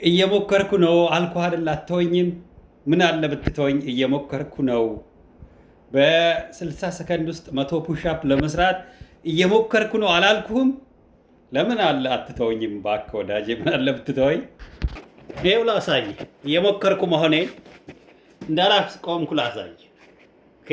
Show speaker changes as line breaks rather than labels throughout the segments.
እየሞከርኩ ነው አልኩህ አይደል? አትተወኝም? ምን አለ ብትተወኝ? እየሞከርኩ ነው። በ60 ሰከንድ ውስጥ 100 ፑሽአፕ ለመስራት እየሞከርኩ ነው አላልኩህም? ለምን አለ አትተወኝም? እባክህ ወዳጄ፣ ምን አለ ብትተወኝ? ይኸው ላሳይ፣ እየሞከርኩ መሆኔን እንዳላስቆምኩ ላሳይ። ኦኬ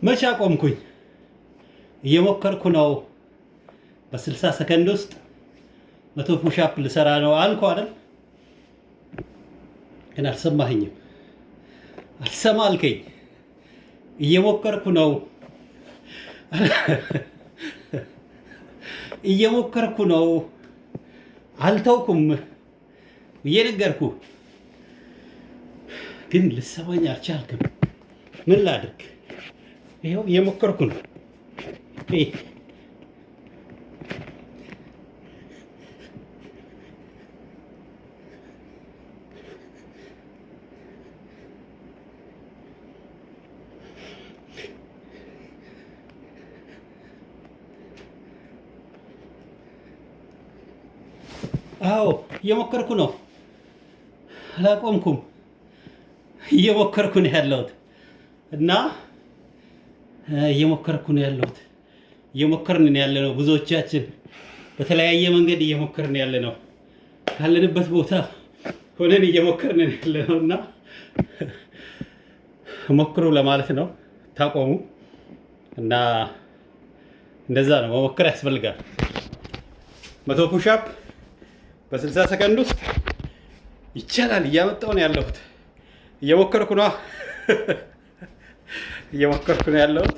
መቼ አቆምኩኝ? እየሞከርኩ ነው። በ60 ሰከንድ ውስጥ 100 ፑሽአፕ ልሰራ ነው አልኩ አይደል? ግን አልሰማኸኝም። አልሰማ አልከኝ። እየሞከርኩ ነው እየሞከርኩ ነው አልተውኩም ብዬ ነገርኩህ። ግን ልሰማኝ አልቻልክም። ምን ላድርግ? ይኸው እየሞከርኩ ነው። አዎ እየሞከርኩ ነው። አላቆምኩም። እየሞከርኩ ነው ያለሁት እና እየሞከርኩ ነው ያለሁት። እየሞከርን ነው ያለነው። ብዙዎቻችን በተለያየ መንገድ እየሞከርን ያለነው ካለንበት ቦታ ሆነን እየሞከርን ነው ያለነው እና ሞክሩ ለማለት ነው። ታቆሙ እና እንደዛ ነው። መሞከር ያስፈልጋል። 100 ፑሽአፕ በ60 ሰከንድ ውስጥ ይቻላል። እያመጣሁ ነው ያለሁት። እየሞከርኩ ነው እየሞከርኩ ነው ያለሁት።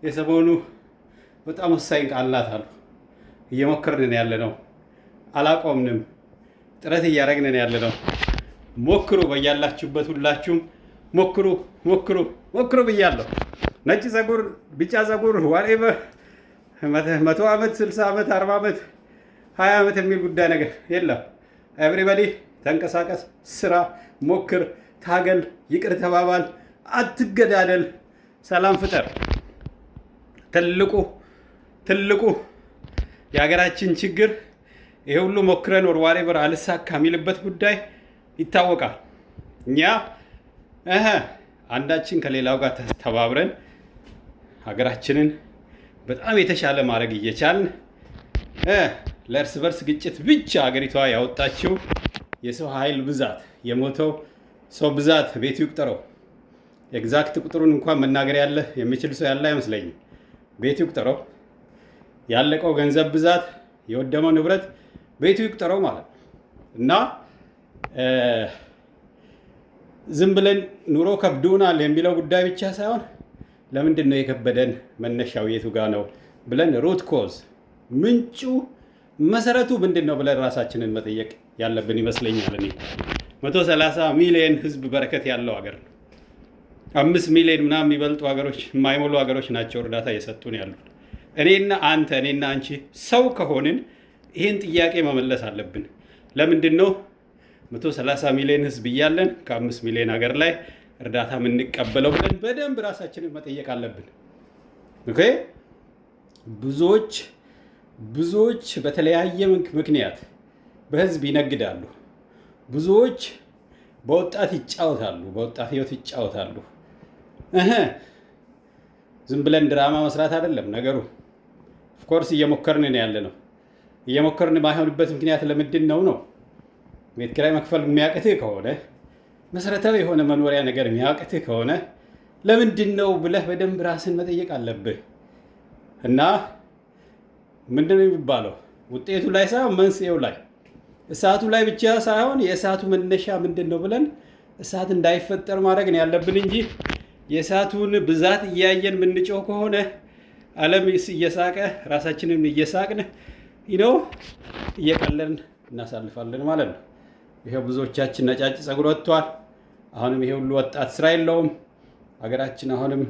የሰሞኑ በጣም ወሳኝ ቃላት አሉ። እየሞከርን ነው ያለነው። አላቆምንም። ጥረት እያደረግን ነው ያለነው። ሞክሩ፣ በያላችሁበት ሁላችሁም ሞክሩ ሞክሩ ሞክሩ ብያለሁ። ነጭ ፀጉር፣ ቢጫ ፀጉር፣ ዋትኤቨር 100 ዓመት፣ 60 ዓመት፣ 40 ዓመት፣ 20 ዓመት የሚል ጉዳይ ነገር የለም። ኤቭሪባዲ ተንቀሳቀስ፣ ስራ፣ ሞክር፣ ታገል፣ ይቅር ተባባል፣ አትገዳደል፣ ሰላም ፍጠር። ትልቁ የሀገራችን ችግር ይሄ ሁሉ ሞክረን ወር ዋትኤቨር አልሳካ የሚልበት ጉዳይ ይታወቃል። እኛ አንዳችን ከሌላው ጋር ተባብረን ሀገራችንን በጣም የተሻለ ማድረግ እየቻልን ለእርስ በርስ ግጭት ብቻ ሀገሪቷ ያወጣችው የሰው ኃይል ብዛት፣ የሞተው ሰው ብዛት ቤቱ ይቁጠረው። ኤግዛክት ቁጥሩን እንኳን መናገር የሚችል ሰው ያለ አይመስለኝም። ቤቱ ይቁጠረው። ያለቀው ገንዘብ ብዛት፣ የወደመው ንብረት ቤቱ ይቁጠረው ማለት ነው እና ዝም ብለን ኑሮ ከብዶናል የሚለው ጉዳይ ብቻ ሳይሆን ለምንድን ነው የከበደን፣ መነሻው የቱ ጋር ነው ብለን ሩት ኮዝ ምንጩ መሰረቱ ምንድን ነው ብለን ራሳችንን መጠየቅ ያለብን ይመስለኛል። እኔ 130 ሚሊዮን ህዝብ በረከት ያለው ሀገር ነው። 5 ሚሊዮን ምናምን የሚበልጡ ሀገሮች፣ የማይሞሉ ሀገሮች ናቸው እርዳታ እየሰጡን ያሉት። እኔና አንቺ ሰው ከሆንን ይህን ጥያቄ መመለስ አለብን። ለምንድን ነው 130 ሚሊዮን ህዝብ እያለን ከ5 ሚሊዮን ሀገር ላይ እርዳታ የምንቀበለው ብለን በደንብ ራሳችንን መጠየቅ አለብን። ኦኬ። ብዙዎች በተለያየ ምክንያት በህዝብ ይነግዳሉ። ብዙዎች በወጣት ይጫወታሉ፣ በወጣት ህይወት ይጫወታሉ። ዝም ብለን ድራማ መስራት አይደለም ነገሩ። ኦፍኮርስ እየሞከርን ነው ያለነው። እየሞከርን ማይሆንበት ምክንያት ለምንድን ነው? ቤት ኪራይ መክፈል የሚያቅትህ ከሆነ፣ መሰረታዊ የሆነ መኖሪያ ነገር የሚያቅትህ ከሆነ ለምንድን ነው ብለህ በደንብ ራስን መጠየቅ አለብህ እና ምንድን ነው የሚባለው? ውጤቱ ላይ ሳይሆን መንስኤው ላይ፣ እሳቱ ላይ ብቻ ሳይሆን የእሳቱ መነሻ ምንድን ነው ብለን እሳት እንዳይፈጠር ማድረግ ነው ያለብን እንጂ የእሳቱን ብዛት እያየን ምንጮህ ከሆነ ዓለም እየሳቀ ራሳችንን እየሳቅን ነው እየቀለልን እናሳልፋለን ማለት ነው። ይሄው ብዙዎቻችን ነጫጭ ፀጉር ወጥቷል። አሁንም ይሄ ሁሉ ወጣት ስራ የለውም። ሀገራችን አሁንም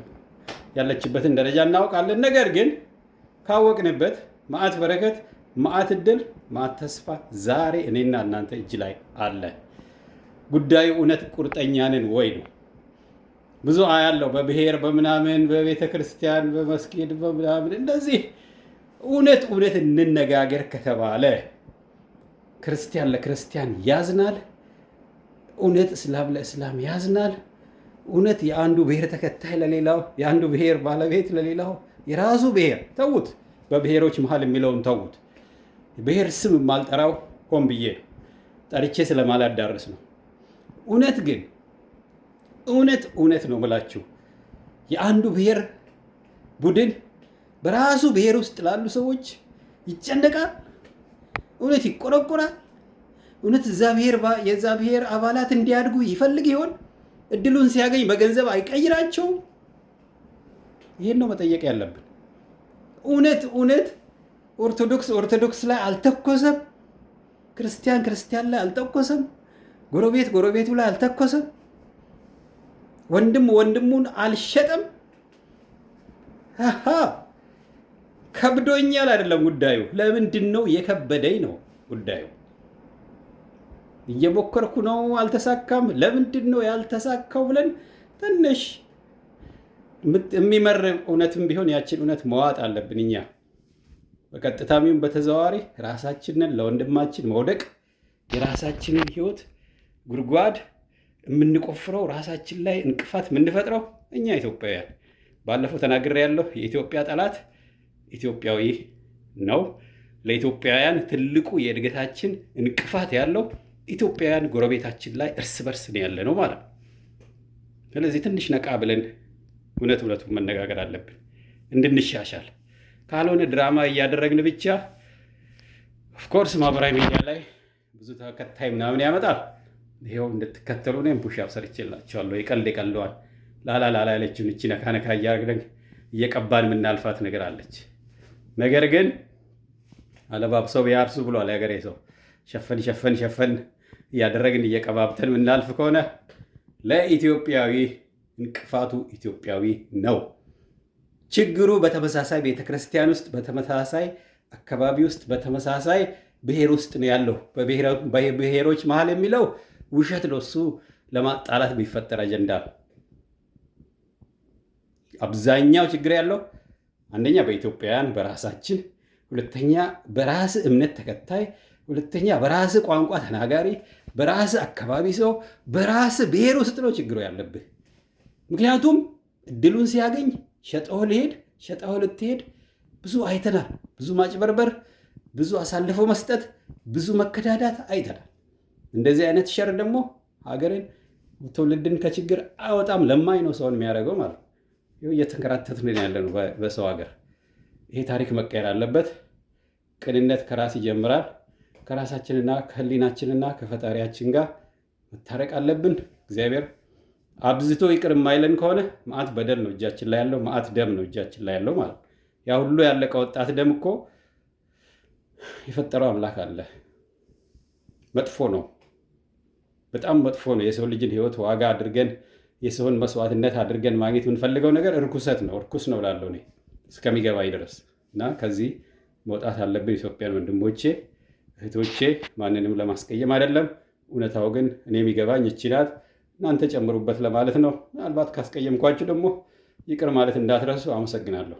ያለችበትን ደረጃ እናውቃለን። ነገር ግን ካወቅንበት መዓት በረከት፣ መዓት እድል፣ መዓት ተስፋ ዛሬ እኔና እናንተ እጅ ላይ አለ። ጉዳዩ እውነት ቁርጠኛ ነን ወይ ነው። ብዙ አያለው በብሔር በምናምን በቤተ ክርስቲያን በመስጊድ በምናምን እንደዚህ እውነት እንነጋገር ከተባለ ክርስቲያን ለክርስቲያን ያዝናል። እውነት እስላም ለእስላም ያዝናል። እውነት የአንዱ ብሔር ተከታይ ለሌላው፣ የአንዱ ብሔር ባለቤት ለሌላው፣ የራሱ ብሔር ተዉት። በብሔሮች መሀል የሚለውን ተዉት። ብሔር ስም የማልጠራው ሆን ብዬ ነው፣ ጠርቼ ስለማላዳርስ ነው። እውነት ግን እውነት ነው ብላችሁ የአንዱ ብሔር ቡድን በራሱ ብሔር ውስጥ ላሉ ሰዎች ይጨነቃል። እውነት ይቆረቆራል። እውነት የዛ ብሔር አባላት እንዲያድጉ ይፈልግ ይሆን? እድሉን ሲያገኝ በገንዘብ አይቀይራቸውም? ይህን ነው መጠየቅ ያለብን። እውነት ኦርቶዶክስ ላይ አልተኮሰም። ክርስቲያን ላይ አልተኮሰም። ጎረቤቱ ላይ አልተኮሰም። ወንድሙን አልሸጠም። ከብዶኛል አይደለም ጉዳዩ። ለምንድን ነው የከበደኝ ነው ጉዳዩ። እየሞከርኩ ነው፣ አልተሳካም። ለምንድን ነው ያልተሳካው ብለን ትንሽ የሚመር እውነትም ቢሆን ያችን እውነት መዋጥ አለብን። እኛ በቀጥታም ይሁን በተዘዋዋሪ ራሳችንን ለወንድማችን መውደቅ፣ የራሳችንን ህይወት ጉድጓድ የምንቆፍረው፣ ራሳችን ላይ እንቅፋት የምንፈጥረው እኛ ኢትዮጵያውያን። ባለፈው ተናግሬያለሁ። የኢትዮጵያ ጠላት ኢትዮጵያዊ ነው። ለኢትዮጵያውያን ትልቁ የእድገታችን እንቅፋት ያለው ኢትዮጵያውያን ጎረቤታችን ላይ እርስ በርስ ነው ያለ ነው ማለት ነው። ስለዚህ ትንሽ ነቃ ብለን እውነቱን መነጋገር አለብን እንድንሻሻል። ካልሆነ ድራማ እያደረግን ብቻ ኦፍኮርስ ማህበራዊ ሚዲያ ላይ ብዙ ተከታይ ምናምን ያመጣል። ይኸው እንድትከተሉ እኔም ፑሽ አፕ ሰርቼላችኋለሁ። የቀልደዋል ላላ ያለችውን እቺ ነካ እያደረግን እየቀባን የምናልፋት ነገር አለች። ነገር ግን አለባብሰው ቢያርሱ ብሏል ያገሬ ሰው። ሸፈን እያደረግን እየቀባብተን የምናልፍ ከሆነ ለኢትዮጵያዊ እንቅፋቱ ኢትዮጵያዊ ነው። ችግሩ በተመሳሳይ ቤተክርስቲያን ውስጥ፣ በተመሳሳይ አካባቢ ውስጥ፣ በተመሳሳይ ብሔር ውስጥ ነው ያለው። በብሔሮች መሀል የሚለው ውሸት ነው። እሱ ለማጣላት የሚፈጠር አጀንዳ ነው። አብዛኛው ችግር ያለው አንደኛ በኢትዮጵያውያን በራሳችን፣ ሁለተኛ በራስ እምነት ተከታይ፣ ሁለተኛ በራስ ቋንቋ ተናጋሪ፣ በራስ አካባቢ ሰው፣ በራስ ብሔር ውስጥ ነው ችግሩ ያለብህ። ምክንያቱም እድሉን ሲያገኝ ሸጠው ልትሄድ ብዙ አይተናል። ብዙ ማጭበርበር፣ ብዙ አሳልፎ መስጠት፣ ብዙ መከዳዳት አይተናል። እንደዚህ አይነት ሸር ደግሞ ሀገርን ትውልድን ከችግር አወጣም። ለማኝ ነው ሰውን የሚያደርገው ማለት ነው። እየተንከራተትን ያለ ነው በሰው ሀገር። ይሄ ታሪክ መቀየር አለበት። ቅንነት ከራስ ይጀምራል። ከራሳችንና ከህሊናችንና ከፈጣሪያችን ጋር መታረቅ አለብን። እግዚአብሔር አብዝቶ ይቅር የማይለን ከሆነ መዓት በደል ነው እጃችን ላይ ያለው፣ መዓት ደም ነው እጃችን ላይ ያለው ማለት ነው። ያ ሁሉ ያለቀ ወጣት ደም እኮ የፈጠረው አምላክ አለ። መጥፎ ነው፣ በጣም መጥፎ ነው። የሰው ልጅን ህይወት ዋጋ አድርገን የሰውን መስዋዕትነት አድርገን ማግኘት የምንፈልገው ነገር እርኩሰት ነው፣ እርኩስ ነው ላለው እኔ እስከሚገባኝ ድረስ እና ከዚህ መውጣት አለብን። ኢትዮጵያን ወንድሞቼ እህቶቼ፣ ማንንም ለማስቀየም አይደለም። እውነታው ግን እኔ የሚገባኝ እቺ ናት። እናንተ ጨምሩበት ለማለት ነው። ምናልባት ካስቀየምኳችሁ ደግሞ ይቅር ማለት እንዳትረሱ። አመሰግናለሁ።